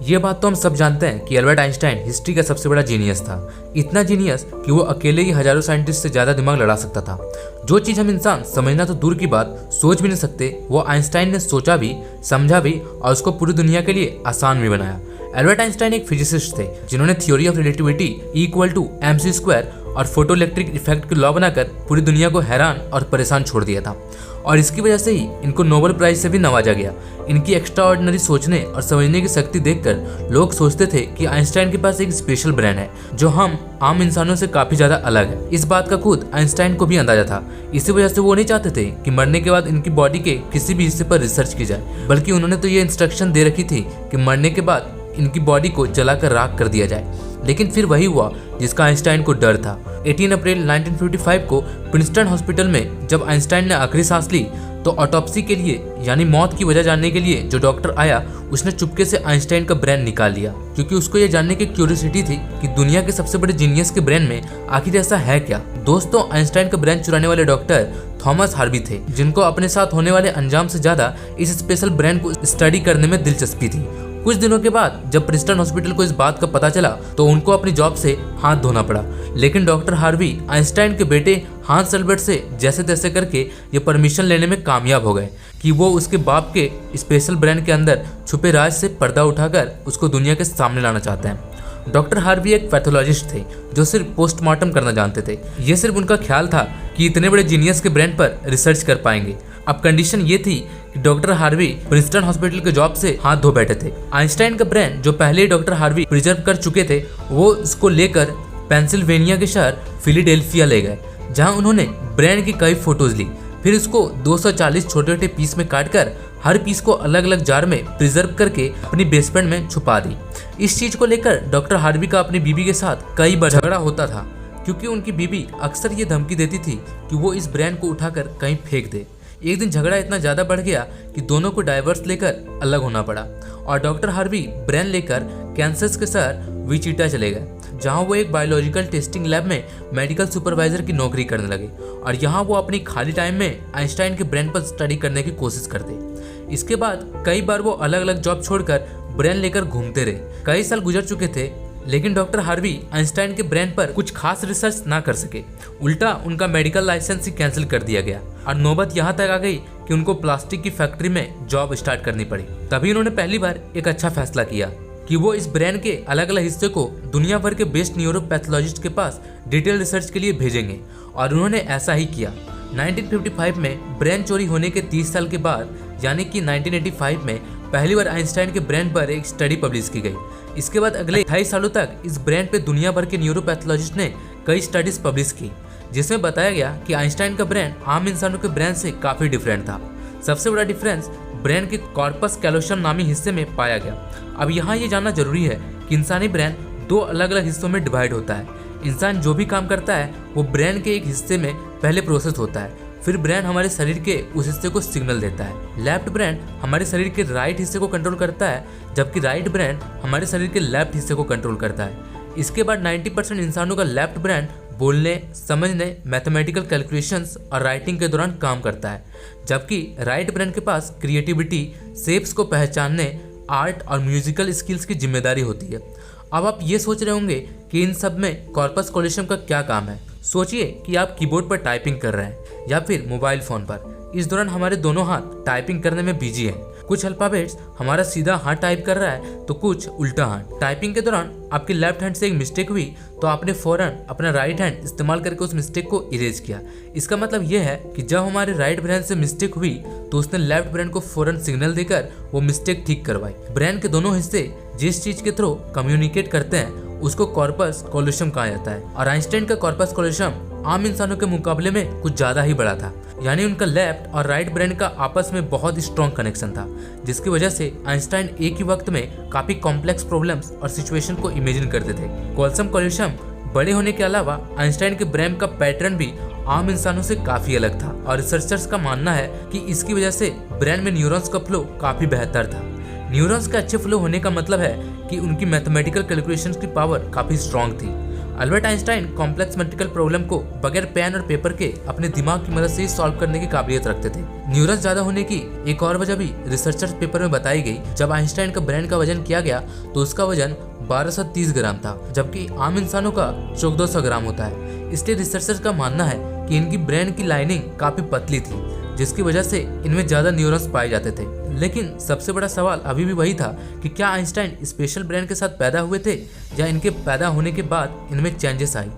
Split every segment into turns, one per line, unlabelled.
ये बात तो हम सब जानते हैं कि एल्बर्ट आइंस्टाइन हिस्ट्री का सबसे बड़ा जीनियस था। इतना जीनियस कि वो अकेले ही हजारों साइंटिस्ट से ज़्यादा दिमाग लड़ा सकता था। जो चीज़ हम इंसान समझना तो दूर की बात, सोच भी नहीं सकते, वो आइंस्टाइन ने सोचा भी, समझा भी और उसको पूरी दुनिया के लिए आसान भी बनाया। एल्बर्ट आइंस्टाइन एक फिजिसिस्ट थे जिन्होंने theory of relativity equal to mc² और फोटो इलेक्ट्रिक इफेक्ट की लॉ बनाकर पूरी दुनिया को हैरान और परेशान छोड़ दिया था। और इसकी वजह से ही इनको नोबेल प्राइज से भी नवाजा गया। इनकी एक्स्ट्राऑर्डिनरी सोचने और समझने की शक्ति देखकर लोग सोचते थे कि आइंस्टाइन के पास एक स्पेशल ब्रेन है जो हम आम इंसानों से काफी ज्यादा अलग है। इस बात का खुद आइंस्टाइन को भी अंदाजा था। इसी वजह से वो नहीं चाहते थे कि मरने के बाद इनकी बॉडी के किसी भी हिस्से पर रिसर्च की जाए, बल्कि उन्होंने तो ये इंस्ट्रक्शन दे रखी थी कि मरने के बाद इनकी बॉडी को जलाकर राख कर दिया जाए। लेकिन फिर वही हुआ जिसका आइंस्टाइन को डर था। 18 अप्रैल 1955 को प्रिंसटन हॉस्पिटल में जब आइंस्टाइन ने आखिरी सांस ली तो ऑटोप्सी के लिए यानी मौत की वजह जानने के लिए जो डॉक्टर आया उसने चुपके से आइंस्टाइन का ब्रेन निकाल लिया, क्योंकि उसको ये जानने की क्यूरियोसिटी थी कि दुनिया के सबसे बड़े जीनियस के ब्रेन में आखिर ऐसा है क्या। दोस्तों, आइंस्टाइन का ब्रेन चुराने वाले डॉक्टर थॉमस हार्वी थे, जिनको अपने साथ होने वाले अंजाम से ज्यादा इस स्पेशल ब्रेन को स्टडी करने में दिलचस्पी थी। कुछ दिनों के बाद जब प्रिंसटन हॉस्पिटल को इस बात का पता चला तो उनको अपनी जॉब से हाथ धोना पड़ा। लेकिन डॉक्टर हार्वी आइंस्टाइन के बेटे हांस एल्बर्ट से जैसे तैसे करके ये परमिशन लेने में कामयाब हो गए कि वो उसके बाप के स्पेशल ब्रेन के अंदर छुपे राज से पर्दा उठाकर उसको दुनिया के सामने लाना चाहते हैं। डॉक्टर हार्वी एक पैथोलॉजिस्ट थे जो सिर्फ पोस्टमार्टम करना जानते थे। ये सिर्फ उनका ख्याल था कि इतने बड़े जीनियस के ब्रेन पर रिसर्च कर पाएंगे। अब कंडीशन ये थी कि डॉक्टर हार्वी प्रिंसटन हॉस्पिटल के जॉब से हाथ धो बैठे थे। आइंस्टाइन का ब्रेन जो पहले ही डॉक्टर हार्वी प्रिजर्व कर चुके थे, वो इसको लेकर पेंसिल्वेनिया के शहर फिलाडेल्फिया ले गए, जहां उन्होंने ब्रेन की कई फोटोज ली। फिर इसको 240 छोटे छोटे पीस में काटकर हर पीस को अलग अलग जार में प्रिजर्व करके अपनी बेसमेंट में छुपा दी। इस चीज को लेकर डॉक्टर हार्वी का अपनी बीबी के साथ कई बार झगड़ा होता था, क्योंकि उनकी बीबी अक्सर ये धमकी देती थी कि वो इस ब्रेन को उठाकर कहीं फेंक दे। एक दिन झगड़ा इतना ज्यादा बढ़ गया कि दोनों को डाइवर्स लेकर अलग होना पड़ा और डॉक्टर हार्वी ब्रेन लेकर कैंसस के शहर विचिटा चले गए, जहां वो एक बायोलॉजिकल टेस्टिंग लैब में मेडिकल सुपरवाइजर की नौकरी करने लगे। और यहाँ वो अपनी खाली टाइम में आइंस्टाइन के ब्रेन पर स्टडी करने की कोशिश करते। इसके बाद कई बार वो अलग अलग जॉब छोड़कर ब्रेन लेकर घूमते रहे। कई साल गुजर चुके थे, लेकिन डॉक्टर हार्वी आइंस्टाइन के ब्रेन पर कुछ खास रिसर्च ना कर सके। उल्टा उनका मेडिकल लाइसेंस ही कैंसिल कर दिया गया और नौबत यहाँ तक आ गई कि उनको प्लास्टिक की फैक्ट्री में जॉब स्टार्ट करनी पड़ी। तभी उन्होंने पहली बार एक अच्छा फैसला किया कि वो इस ब्रेन के अलग अलग हिस्से को दुनिया भर के बेस्ट न्यूरोपैथोलॉजिस्ट के पास डिटेल रिसर्च के लिए भेजेंगे, और उन्होंने ऐसा ही किया। 1955 में ब्रेन चोरी होने के 30 साल के बाद यानी कि 1985 में पहली बार आइंस्टाइन के ब्रेन पर एक स्टडी पब्लिश की गई। इसके बाद अगले 28 सालों तक इस ब्रेन पे दुनिया भर के न्यूरोपैथोलॉजिस्ट ने कई स्टडीज पब्लिश की, जिसमें बताया गया कि आइंस्टाइन का ब्रेन आम इंसानों के ब्रेन से काफी डिफरेंट था। सबसे बड़ा डिफरेंस ब्रेन के कॉर्पस कैलोसम नामी हिस्से में पाया गया। अब यहाँ ये जानना जरूरी है कि इंसानी ब्रेन दो अलग अलग हिस्सों में डिवाइड होता है। इंसान जो भी काम करता है वो ब्रेन के एक हिस्से में पहले प्रोसेस होता है, फिर ब्रेन हमारे शरीर के उस हिस्से को सिग्नल देता है। लेफ्ट ब्रेन हमारे शरीर के राइट हिस्से को कंट्रोल करता है, जबकि राइट ब्रेन हमारे शरीर के लेफ्ट हिस्से को कंट्रोल करता है। इसके बाद 90% इंसानों का लेफ्ट ब्रेन बोलने, समझने, मैथमेटिकल कैलकुलेशंस और राइटिंग के दौरान काम करता है, जबकि राइट ब्रेन के पास क्रिएटिविटी, शेप्स को पहचानने, आर्ट और म्यूजिकल स्किल्स की जिम्मेदारी होती है। अब आप ये सोच रहे होंगे कि इन सब में कॉर्पस कैलोसम का क्या काम है। सोचिए कि आप कीबोर्ड पर टाइपिंग कर रहे हैं या फिर मोबाइल फोन पर। इस दौरान हमारे दोनों हाथ टाइपिंग करने में बिजी हैं। कुछ अल्फाबेट्स हमारा सीधा हाथ टाइप कर रहा है तो कुछ उल्टा हाथ। टाइपिंग के दौरान आपके लेफ्ट हैंड से एक मिस्टेक हुई तो आपने फौरन अपना राइट हैंड इस्तेमाल करके उस मिस्टेक को इरेज किया। इसका मतलब यह है कि जब हमारे राइट ब्रेन से मिस्टेक हुई तो उसने लेफ्ट ब्रेन को फौरन सिग्नल देकर वो मिस्टेक ठीक करवाई। ब्रेन के दोनों हिस्से जिस चीज के थ्रू कम्युनिकेट करते हैं उसको कॉर्पस कैलोसम कहा जाता है। और आइंस्टाइन का कॉर्पस कैलोसम आम इंसानों के मुकाबले में कुछ ज्यादा ही बड़ा था, यानी उनका लेफ्ट और राइट ब्रेन का आपस में बहुत ही स्ट्रॉन्ग कनेक्शन था, जिसकी वजह से आइंस्टाइन एक ही वक्त में काफी कॉम्प्लेक्स प्रॉब्लम्स और सिचुएशन को इमेजिन करते थे। कैल्शियम कैल्शियम बड़े होने के अलावा आइंस्टाइन के ब्रेन का पैटर्न भी आम इंसानों से काफी अलग था, और रिसर्चर्स का मानना है कि इसकी वजह से ब्रेन में न्यूरॉन्स का फ्लो काफी बेहतर था। न्यूरॉन्स के अच्छे फ्लो होने का मतलब है कि उनकी मैथमेटिकल कैलकुलेशंस की पावर काफी स्ट्रॉन्ग थी। Albert Einstein complex mathematical problem को बगैर पेन और पेपर के अपने दिमाग की मदद से ही सॉल्व करने की काबिलियत रखते थे। न्यूरॉन्स ज्यादा होने की एक और वजह भी रिसर्चर्स पेपर में बताई गई। जब आइंस्टाइन का ब्रेन का वजन किया गया तो उसका वजन 1230 ग्राम था, जबकि आम इंसानों का 1400 ग्राम होता है। इसलिए रिसर्चर्स का मानना है कि इनकी ब्रेन की लाइनिंग काफी पतली थी, जिसकी वजह से इनमें ज्यादा न्यूरॉन्स पाए जाते थे। लेकिन सबसे बड़ा सवाल अभी भी वही था कि क्या आइंस्टाइन स्पेशल ब्रेन के साथ पैदा हुए थे या इनके पैदा होने के बाद इनमें चेंजेस आई।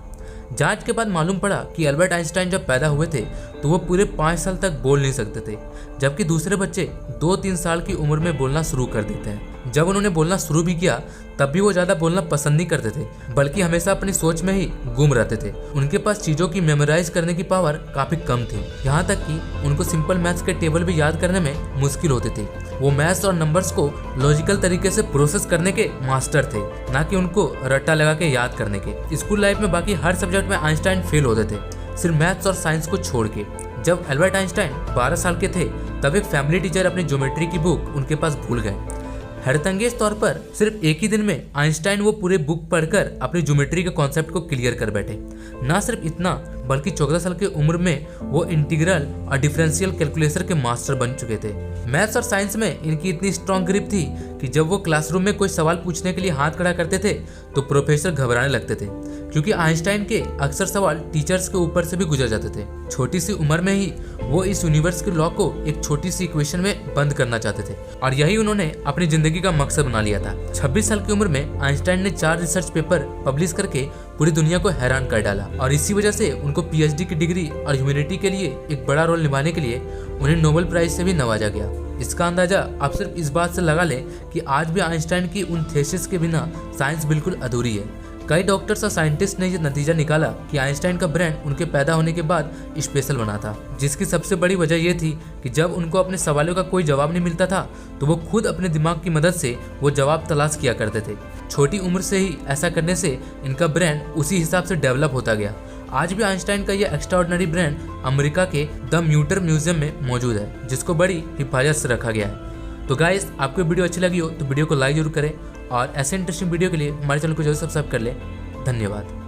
जांच के बाद मालूम पड़ा कि अल्बर्ट आइंस्टाइन जब पैदा हुए थे तो वो पूरे 5 साल तक बोल नहीं सकते थे, जबकि दूसरे बच्चे 2-3 साल की उम्र में बोलना शुरू कर देते हैं। जब उन्होंने बोलना शुरू भी किया तब भी वो ज़्यादा बोलना पसंद नहीं करते थे, बल्कि हमेशा अपनी सोच में ही गुम रहते थे। उनके पास चीज़ों की मेमोराइज करने की पावर काफ़ी कम थी, यहाँ तक कि उनको सिंपल मैथ्स के टेबल भी याद करने में मुश्किल होती थी। वो मैथ्स और नंबर्स को लॉजिकल तरीके से प्रोसेस करने के मास्टर थे, ना कि उनको रट्टा लगा के याद करने के। स्कूल लाइफ में बाकी हर सब्जेक्ट में आइंस्टाइन फेल होते थे, सिर्फ मैथ्स और साइंस को छोड़ के। जब अल्बर्ट आइंस्टाइन 12 साल के थे तब एक फैमिली टीचर अपनी ज्योमेट्री की बुक उनके पास भूल गए। हैरतअंगेज तौर पर सिर्फ एक ही दिन में आइंस्टाइन वो पूरे बुक पढ़कर अपनी ज्योमेट्री के कॉन्सेप्ट को क्लियर कर बैठे। ना सिर्फ इतना, बल्कि 14 साल की उम्र में वो इंटीग्रल और डिफरेंशियल कैलकुलेटर के मास्टर बन चुके थे। मैथ्स और साइंस में इनकी इतनी स्ट्रॉन्ग ग्रिप थी कि जब वो क्लासरूम में कोई सवाल पूछने के लिए हाथ खड़ा करते थे तो प्रोफेसर घबराने लगते थे, क्योंकि आइंस्टाइन के अक्सर सवाल टीचर्स के ऊपर से भी गुजर जाते थे। छोटी सी उम्र में ही वो इस यूनिवर्स के लॉ को एक छोटी सी इक्वेशन में बंद करना चाहते थे, और यही उन्होंने अपनी जिंदगी का मकसद बना लिया था। 26 साल की उम्र में आइंस्टाइन ने 4 रिसर्च पेपर पब्लिश करके पूरी दुनिया को हैरान कर डाला, और इसी वजह से उनको पीएचडी की डिग्री और ह्यूमैनिटी के लिए एक बड़ा रोल निभाने के लिए उन्हें नोबेल प्राइज से भी नवाजा गया। इसका अंदाजा आप सिर्फ इस बात से लगा लें कि आज भी आइंस्टाइन की उन थीसिस के बिना साइंस बिल्कुल अधूरी है। कई डॉक्टर्स और साइंटिस्ट ने ये नतीजा निकाला कि आइंस्टाइन का ब्रेन उनके पैदा होने के बाद स्पेशल बना था, जिसकी सबसे बड़ी वजह यह थी कि जब उनको अपने सवालों का कोई जवाब नहीं मिलता था तो वो खुद अपने दिमाग की मदद से वो जवाब तलाश किया करते थे। छोटी उम्र से ही ऐसा करने से इनका ब्रेन उसी हिसाब से डेवलप होता गया। आज भी आइंस्टाइन का यह एक्स्ट्राऑर्डिनरी ब्रेन अमेरिका के द म्यूटर म्यूजियम में मौजूद है, जिसको बड़ी हिफाजत से रखा गया है। तो गाइस, आपको वीडियो अच्छी लगी हो तो वीडियो को लाइक जरूर करें, और ऐसे इंटरेस्टिंग वीडियो के लिए हमारे चैनल को जरूर सब्सक्राइब कर लें। धन्यवाद।